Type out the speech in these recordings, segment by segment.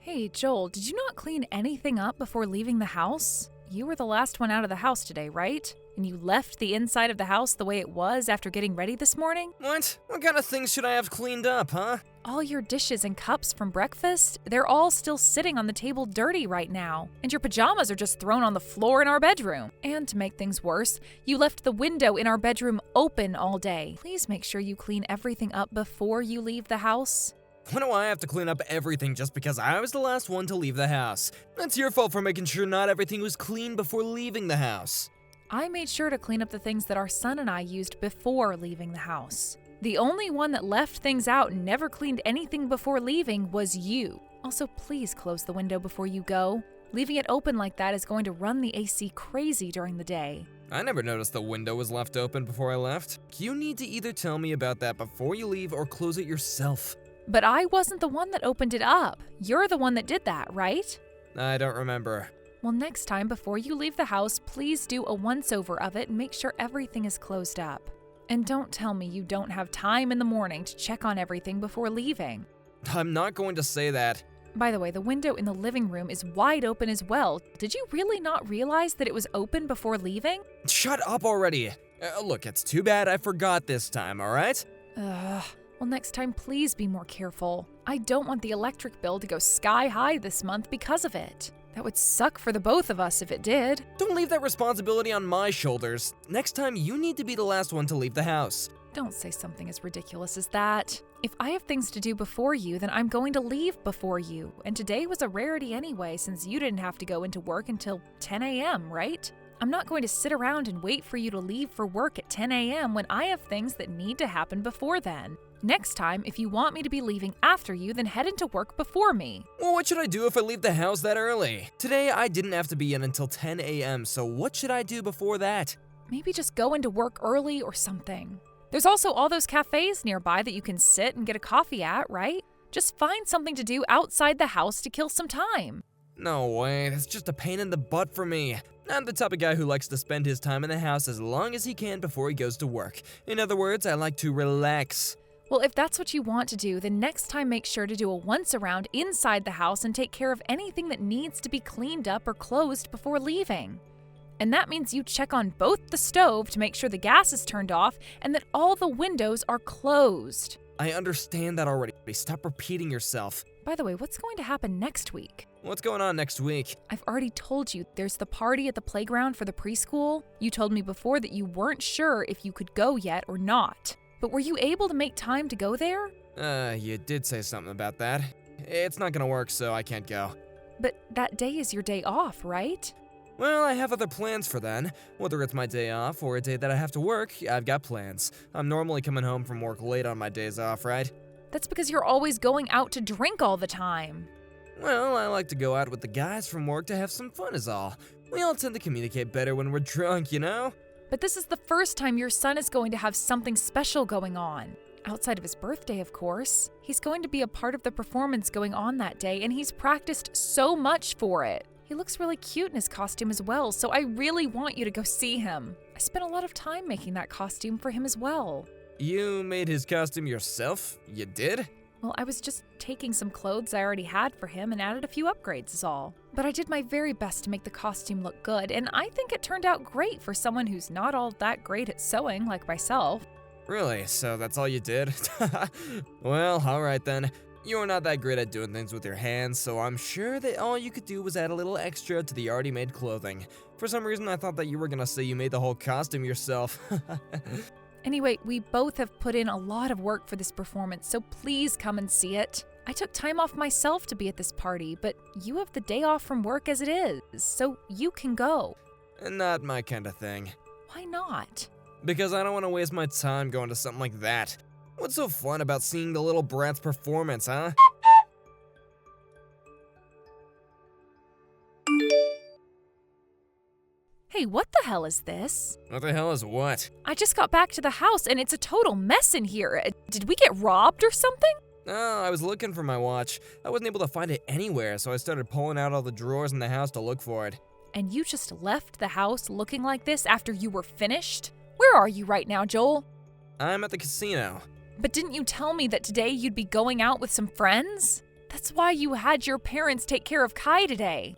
Hey, Joel, did you not clean anything up before leaving the house? You were the last one out of the house today, right? And you left the inside of the house the way it was after getting ready this morning? What? What kind of things should I have cleaned up, huh? All your dishes and cups from breakfast, they're all still sitting on the table dirty right now. And your pajamas are just thrown on the floor in our bedroom. And to make things worse, you left the window in our bedroom open all day. Please make sure you clean everything up before you leave the house. Why do I have to clean up everything just because I was the last one to leave the house? That's your fault for making sure not everything was clean before leaving the house. I made sure to clean up the things that our son and I used before leaving the house. The only one that left things out and never cleaned anything before leaving was you. Also, please close the window before you go. Leaving it open like that is going to run the AC crazy during the day. I never noticed the window was left open before I left. You need to either tell me about that before you leave or close it yourself. But I wasn't the one that opened it up. You're the one that did that, right? I don't remember. Well, next time before you leave the house, please do a once-over of it and make sure everything is closed up. And don't tell me you don't have time in the morning to check on everything before leaving. I'm not going to say that. By the way, the window in the living room is wide open as well. Did you really not realize that it was open before leaving? Shut up already. Look, it's too bad I forgot this time, alright? Well, next time, please be more careful. I don't want the electric bill to go sky high this month because of it. That would suck for the both of us if it did. Don't leave that responsibility on my shoulders. Next time, you need to be the last one to leave the house. Don't say something as ridiculous as that. If I have things to do before you, then I'm going to leave before you. And today was a rarity anyway, since you didn't have to go into work until 10 a.m., right? I'm not going to sit around and wait for you to leave for work at 10 a.m. when I have things that need to happen before then. Next time, if you want me to be leaving after you, then head into work before me. Well, what should I do if I leave the house that early? Today, I didn't have to be in until 10 a.m., so what should I do before that? Maybe just go into work early or something. There's also all those cafes nearby that you can sit and get a coffee at, right? Just find something to do outside the house to kill some time. No way, that's just a pain in the butt for me. I'm the type of guy who likes to spend his time in the house as long as he can before he goes to work. In other words, I like to relax. Well, if that's what you want to do, then next time make sure to do a once-around inside the house and take care of anything that needs to be cleaned up or closed before leaving. And that means you check on both the stove to make sure the gas is turned off and that all the windows are closed. I understand that already. Stop repeating yourself. By the way, what's going to happen next week? What's going on next week? I've already told you there's the party at the playground for the preschool. You told me before that you weren't sure if you could go yet or not. But were you able to make time to go there? You did say something about that. It's not gonna work, so I can't go. But that day is your day off, right? Well, I have other plans for then. Whether it's my day off or a day that I have to work, I've got plans. I'm normally coming home from work late on my days off, right? That's because you're always going out to drink all the time. Well, I like to go out with the guys from work to have some fun is all. We all tend to communicate better when we're drunk, you know? But this is the first time your son is going to have something special going on. Outside of his birthday, of course. He's going to be a part of the performance going on that day, and he's practiced so much for it. He looks really cute in his costume as well, so I really want you to go see him. I spent a lot of time making that costume for him as well. You made his costume yourself? You did? Well, I was just taking some clothes I already had for him and added a few upgrades is all. But I did my very best to make the costume look good, and I think it turned out great for someone who's not all that great at sewing like myself. Really? So that's all you did? Well, alright then. You're not that great at doing things with your hands, so I'm sure that all you could do was add a little extra to the already made clothing. For some reason, I thought that you were gonna say you made the whole costume yourself. Anyway, we both have put in a lot of work for this performance, so please come and see it. I took time off myself to be at this party, but you have the day off from work as it is, so you can go. Not my kind of thing. Why not? Because I don't want to waste my time going to something like that. What's so fun about seeing the little brat's performance, huh? Hey, what the hell is this? What the hell is what? I just got back to the house and it's a total mess in here. Did we get robbed or something? No, I was looking for my watch. I wasn't able to find it anywhere, so I started pulling out all the drawers in the house to look for it. And you just left the house looking like this after you were finished? Where are you right now, Joel? I'm at the casino. But didn't you tell me that today you'd be going out with some friends? That's why you had your parents take care of Kai today.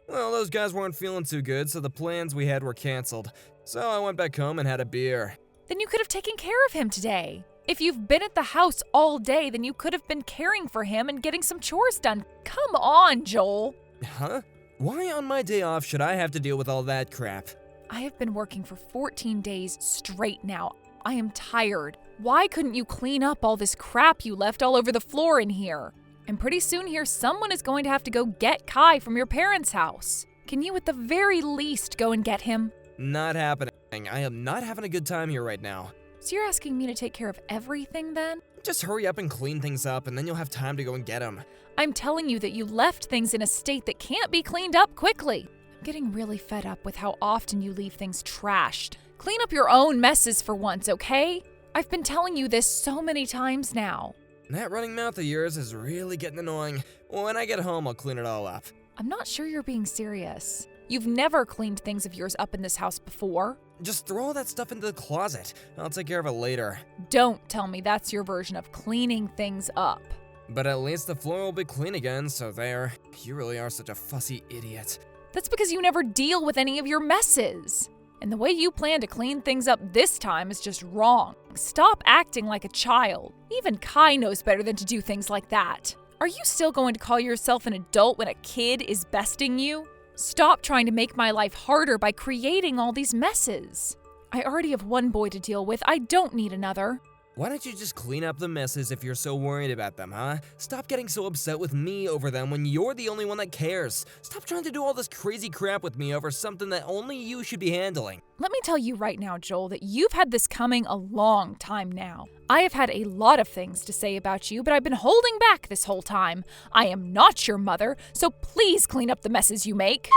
Well, those guys weren't feeling too good, so the plans we had were canceled. So I went back home and had a beer. Then you could have taken care of him today. If you've been at the house all day, then you could have been caring for him and getting some chores done. Come on, Joel. Huh? Why on my day off should I have to deal with all that crap? I have been working for 14 days straight now. I am tired. Why couldn't you clean up all this crap you left all over the floor in here? And pretty soon here, someone is going to have to go get Kai from your parents' house. Can you at the very least go and get him? Not happening. I am not having a good time here right now. So you're asking me to take care of everything then? Just hurry up and clean things up, and then you'll have time to go and get him. I'm telling you that you left things in a state that can't be cleaned up quickly. I'm getting really fed up with how often you leave things trashed. Clean up your own messes for once, okay? I've been telling you this so many times now. That running mouth of yours is really getting annoying. When I get home, I'll clean it all up. I'm not sure you're being serious. You've never cleaned things of yours up in this house before. Just throw all that stuff into the closet. I'll take care of it later. Don't tell me that's your version of cleaning things up. But at least the floor will be clean again, so there. You really are such a fussy idiot. That's because you never deal with any of your messes. And the way you plan to clean things up this time is just wrong. Stop acting like a child. Even Kai knows better than to do things like that. Are you still going to call yourself an adult when a kid is besting you? Stop trying to make my life harder by creating all these messes. I already have one boy to deal with. I don't need another. Why don't you just clean up the messes if you're so worried about them, huh? Stop getting so upset with me over them when you're the only one that cares. Stop trying to do all this crazy crap with me over something that only you should be handling. Let me tell you right now, Joel, that you've had this coming a long time now. I have had a lot of things to say about you, but I've been holding back this whole time. I am not your mother, so please clean up the messes you make.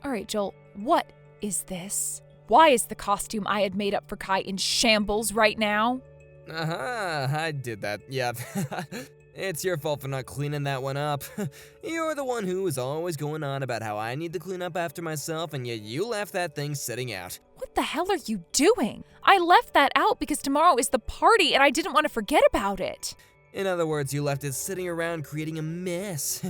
All right, Joel, what is this? Why is the costume I had made up for Kai in shambles right now? I did that, yeah. It's your fault for not cleaning that one up. You're the one who is always going on about how I need to clean up after myself, and yet you left that thing sitting out. What the hell are you doing? I left that out because tomorrow is the party and I didn't want to forget about it. In other words, you left it sitting around creating a mess.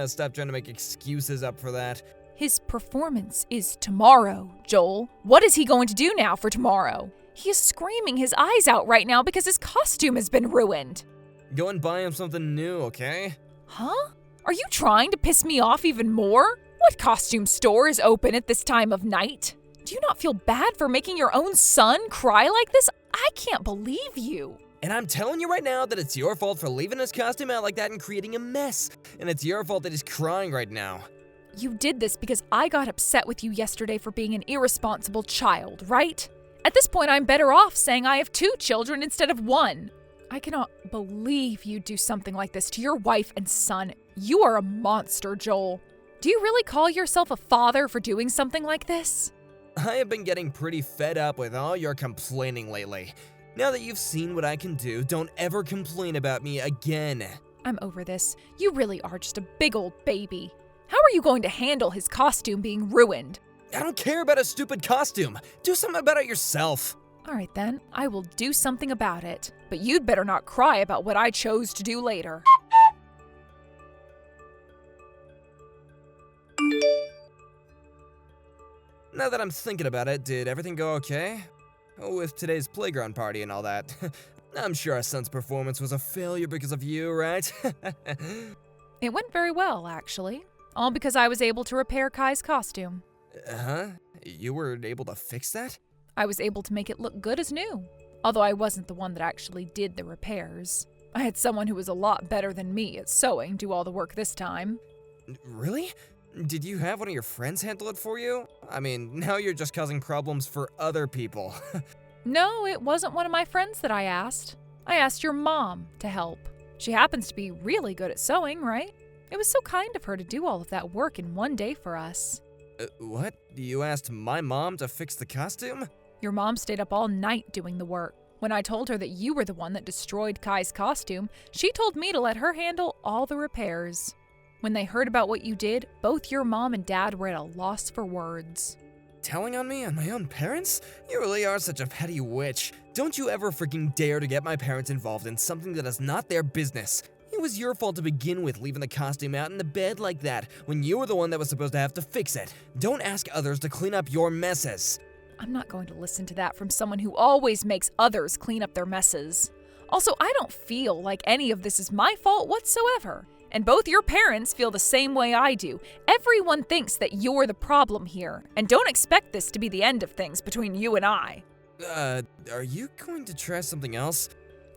Stop trying to make excuses up for that. His performance is tomorrow, Joel. What is he going to do now for tomorrow? He is screaming his eyes out right now because his costume has been ruined. Go and buy him something new, okay? Huh? Are you trying to piss me off even more? What costume store is open at this time of night? Do you not feel bad for making your own son cry like this? I can't believe you. And I'm telling you right now that it's your fault for leaving his costume out like that and creating a mess. And it's your fault that he's crying right now. You did this because I got upset with you yesterday for being an irresponsible child, right? At this point, I'm better off saying I have 2 children instead of 1. I cannot believe you'd do something like this to your wife and son. You are a monster, Joel. Do you really call yourself a father for doing something like this? I have been getting pretty fed up with all your complaining lately. Now that you've seen what I can do, don't ever complain about me again. I'm over this. You really are just a big old baby. How are you going to handle his costume being ruined? I don't care about a stupid costume. Do something about it yourself. All right then, I will do something about it. But you'd better not cry about what I chose to do later. Now that I'm thinking about it, did everything go okay? With today's playground party and all that. I'm sure our son's performance was a failure because of you, right? It went very well, actually. All because I was able to repair Kai's costume. Huh? You were able to fix that? I was able to make it look good as new. Although I wasn't the one that actually did the repairs. I had someone who was a lot better than me at sewing do all the work this time. Really? Did you have one of your friends handle it for you? I mean, now you're just causing problems for other people. No, it wasn't one of my friends that I asked. I asked your mom to help. She happens to be really good at sewing, right? It was so kind of her to do all of that work in one day for us. What? You asked my mom to fix the costume? Your mom stayed up all night doing the work. When I told her that you were the one that destroyed Kai's costume, she told me to let her handle all the repairs. When they heard about what you did, both your mom and dad were at a loss for words. telling on me and my own parents? You really are such a petty witch. Don't you ever freaking dare to get my parents involved in something that is not their business. It was your fault to begin with, leaving the costume out in the bed like that, when you were the one that was supposed to have to fix it. Don't ask others to clean up your messes. I'm not going to listen to that from someone who always makes others clean up their messes. Also, I don't feel like any of this is my fault whatsoever. And both your parents feel the same way I do. Everyone thinks that you're the problem here. And don't expect this to be the end of things between you and I. Are you going to try something else?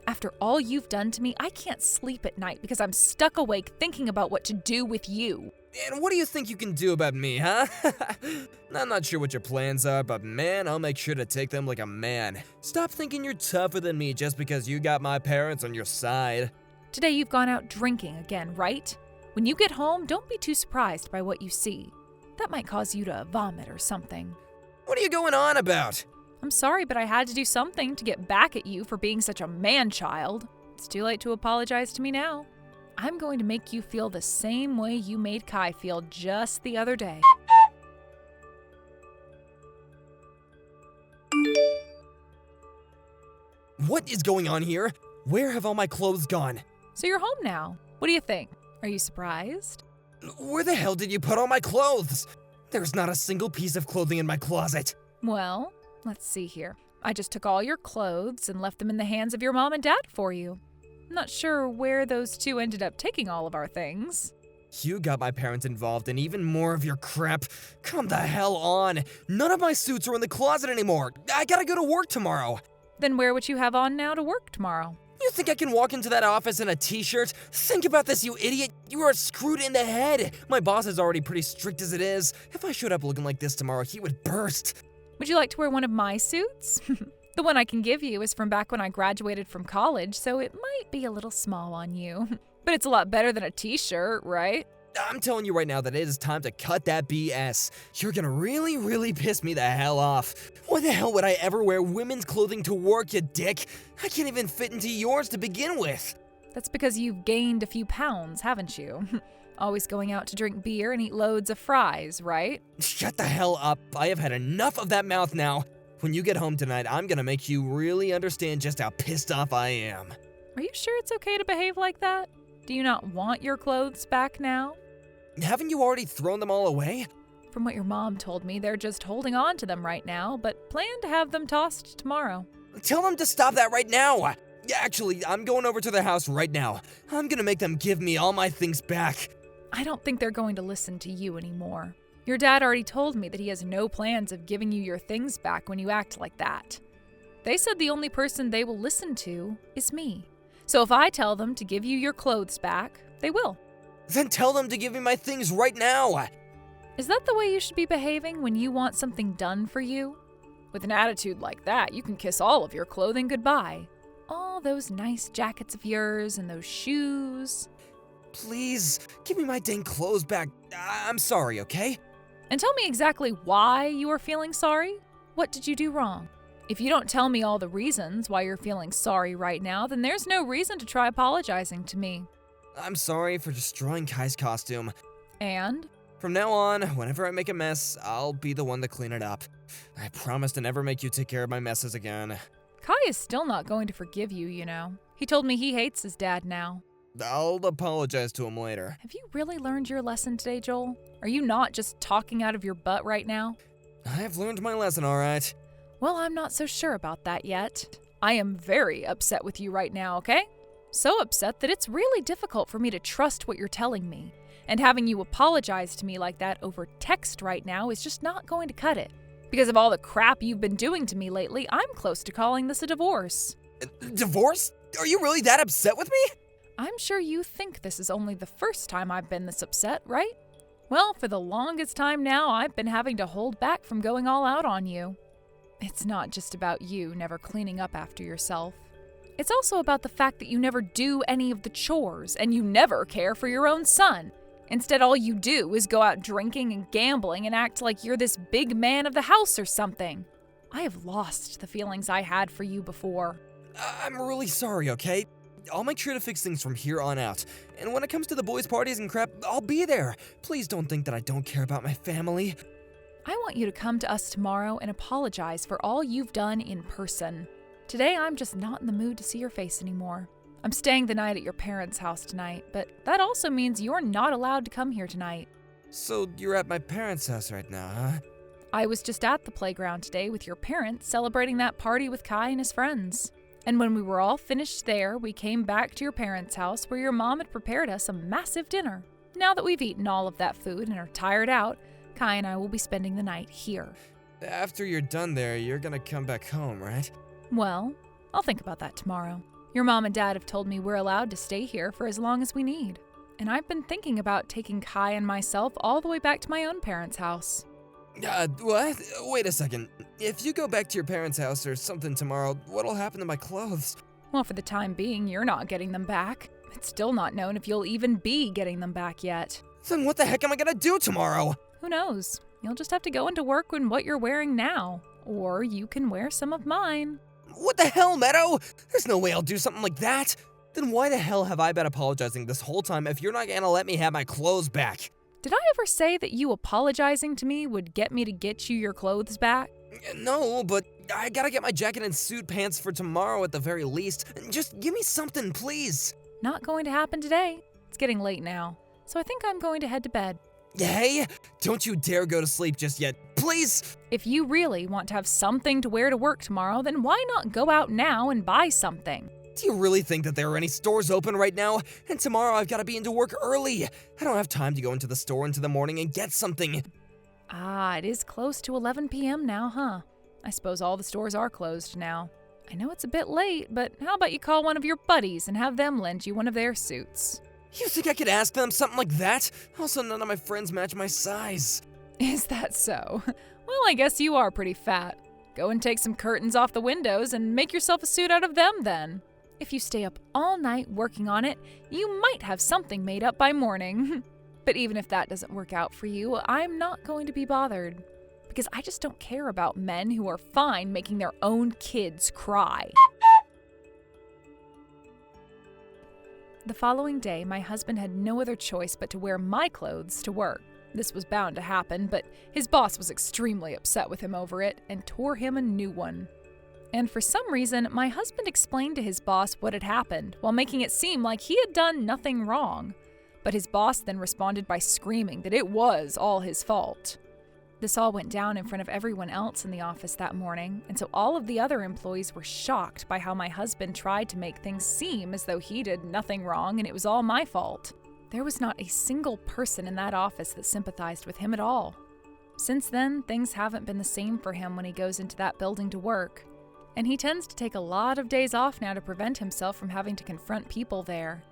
After all you've done to me, I can't sleep at night because I'm stuck awake thinking about what to do with you. And what do you think you can do about me, huh? I'm not sure what your plans are, but man, I'll make sure to take them like a man. Stop thinking you're tougher than me just because you got my parents on your side. Today you've gone out drinking again, right? When you get home, don't be too surprised by what you see. That might cause you to vomit or something. What are you going on about? I'm sorry, but I had to do something to get back at you for being such a man-child. It's too late to apologize to me now. I'm going to make you feel the same way you made Kai feel just the other day. What is going on here? Where have all my clothes gone? So you're home now. What do you think? Are you surprised? Where the hell did you put all my clothes? There's not a single piece of clothing in my closet. Well, let's see here. I just took all your clothes and left them in the hands of your mom and dad for you. I'm not sure where those two ended up taking all of our things. You got my parents involved in even more of your crap. Come the hell on. None of my suits are in the closet anymore. I gotta go to work tomorrow. Then wear what you have on now to work tomorrow. You think I can walk into that office in a t-shirt? Think about this, you idiot. You are screwed in the head. My boss is already pretty strict as it is. If I showed up looking like this tomorrow, he would burst. Would you like to wear one of my suits? The one I can give you is from back when I graduated from college, so it might be a little small on you. But it's a lot better than a t-shirt, right? I'm telling you right now that it is time to cut that BS. You're gonna really piss me the hell off. Why the hell would I ever wear women's clothing to work, you dick? I can't even fit into yours to begin with. That's because you've gained a few pounds, haven't you? Always going out to drink beer and eat loads of fries, right? Shut the hell up. I have had enough of that mouth now. When you get home tonight, I'm gonna make you really understand just how pissed off I am. Are you sure it's okay to behave like that? Do you not want your clothes back now? Haven't you already thrown them all away? From what your mom told me, they're just holding on to them right now, but plan to have them tossed tomorrow. Tell them to stop that right now. Actually, I'm going over to their house right now. I'm gonna make them give me all my things back. I don't think they're going to listen to you anymore. Your dad already told me that he has no plans of giving you your things back when you act like that. They said the only person they will listen to is me. So if I tell them to give you your clothes back, they will. Then tell them to give me my things right now. Is that the way you should be behaving when you want something done for you? With an attitude like that, you can kiss all of your clothing goodbye. All those nice jackets of yours and those shoes. Please, give me my dang clothes back. I'm sorry, okay? And tell me exactly why you are feeling sorry. What did you do wrong? If you don't tell me all the reasons why you're feeling sorry right now, then there's no reason to try apologizing to me. I'm sorry for destroying Kai's costume. And? From now on, whenever I make a mess, I'll be the one to clean it up. I promise to never make you take care of my messes again. Kai is still not going to forgive you, you know. He told me he hates his dad now. I'll apologize to him later. Have you really learned your lesson today, Joel? Are you not just talking out of your butt right now? I've learned my lesson, all right. Well, I'm not so sure about that yet. I am very upset with you right now, okay? So upset that it's really difficult for me to trust what you're telling me. And having you apologize to me like that over text right now is just not going to cut it. Because of all the crap you've been doing to me lately, I'm close to calling this a divorce. Divorce? Are you really that upset with me? I'm sure you think this is only the first time I've been this upset, right? Well, for the longest time now, I've been having to hold back from going all out on you. It's not just about you never cleaning up after yourself. It's also about the fact that you never do any of the chores and you never care for your own son. Instead, all you do is go out drinking and gambling and act like you're this big man of the house or something. I have lost the feelings I had for you before. I'm really sorry, okay? I'll make sure to fix things from here on out. And when it comes to the boys' parties and crap, I'll be there. Please don't think that I don't care about my family. I want you to come to us tomorrow and apologize for all you've done in person. Today, I'm just not in the mood to see your face anymore. I'm staying the night at your parents' house tonight, but that also means you're not allowed to come here tonight. So you're at my parents' house right now, huh? I was just at the playground today with your parents celebrating that party with Kai and his friends. And when we were all finished there, we came back to your parents' house where your mom had prepared us a massive dinner. Now that we've eaten all of that food and are tired out, Kai and I will be spending the night here. After you're done there, you're gonna come back home, right? Well, I'll think about that tomorrow. Your mom and dad have told me we're allowed to stay here for as long as we need. And I've been thinking about taking Kai and myself all the way back to my own parents' house. What? Wait a second. If you go back to your parents' house or something tomorrow, what'll happen to my clothes? Well, for the time being, you're not getting them back. It's still not known if you'll even be getting them back yet. Then what the heck am I gonna do tomorrow? Who knows? You'll just have to go into work in what you're wearing now. Or you can wear some of mine. What the hell, Meadow? There's no way I'll do something like that. Then why the hell have I been apologizing this whole time if you're not gonna let me have my clothes back? Did I ever say that you apologizing to me would get me to get you your clothes back? No, but I gotta get my jacket and suit pants for tomorrow at the very least. Just give me something, please. Not going to happen today. It's getting late now, so I think I'm going to head to bed. Hey, don't you dare go to sleep just yet, please. If you really want to have something to wear to work tomorrow, then why not go out now and buy something? Do you really think that there are any stores open right now? And tomorrow I've got to be into work early. I don't have time to go into the store into the morning and get something. Ah, it is close to 11 p.m. now, huh? I suppose all the stores are closed now. I know it's a bit late, but how about you call one of your buddies and have them lend you one of their suits? You think I could ask them something like that? Also, none of my friends match my size. Is that so? Well, I guess you are pretty fat. Go and take some curtains off the windows and make yourself a suit out of them then. If you stay up all night working on it, you might have something made up by morning. But even if that doesn't work out for you, I'm not going to be bothered. Because I just don't care about men who are fine making their own kids cry. The following day, my husband had no other choice but to wear my clothes to work. This was bound to happen, but his boss was extremely upset with him over it and tore him a new one. And for some reason, my husband explained to his boss what had happened while making it seem like he had done nothing wrong. But his boss then responded by screaming that it was all his fault. This all went down in front of everyone else in the office that morning, and so all of the other employees were shocked by how my husband tried to make things seem as though he did nothing wrong and it was all my fault. There was not a single person in that office that sympathized with him at all. Since then, things haven't been the same for him when he goes into that building to work. And he tends to take a lot of days off now to prevent himself from having to confront people there.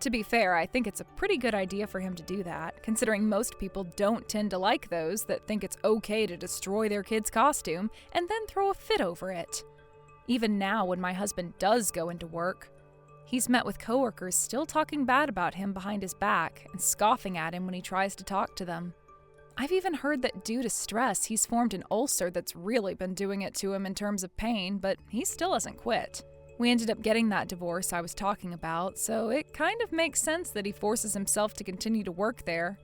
To be fair, I think it's a pretty good idea for him to do that, considering most people don't tend to like those that think it's okay to destroy their kid's costume and then throw a fit over it. Even now, when my husband does go into work, he's met with coworkers still talking bad about him behind his back and scoffing at him when he tries to talk to them. I've even heard that due to stress, he's formed an ulcer that's really been doing it to him in terms of pain, but he still hasn't quit. We ended up getting that divorce I was talking about, so it kind of makes sense that he forces himself to continue to work there,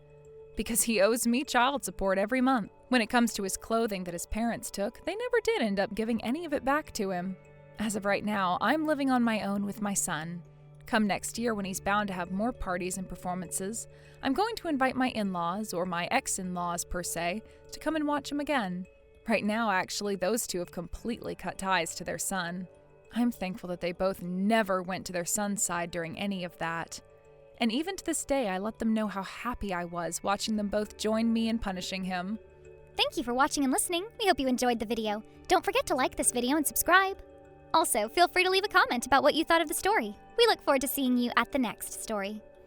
because he owes me child support every month. When it comes to his clothing that his parents took, they never did end up giving any of it back to him. As of right now, I'm living on my own with my son. Come next year, when he's bound to have more parties and performances, I'm going to invite my in-laws, or my ex-in-laws per se, to come and watch him again. Right now, actually, those two have completely cut ties to their son. I'm thankful that they both never went to their son's side during any of that. And even to this day, I let them know how happy I was watching them both join me in punishing him. Thank you for watching and listening. We hope you enjoyed the video. Don't forget to like this video and subscribe. Also, feel free to leave a comment about what you thought of the story. We look forward to seeing you at the next story.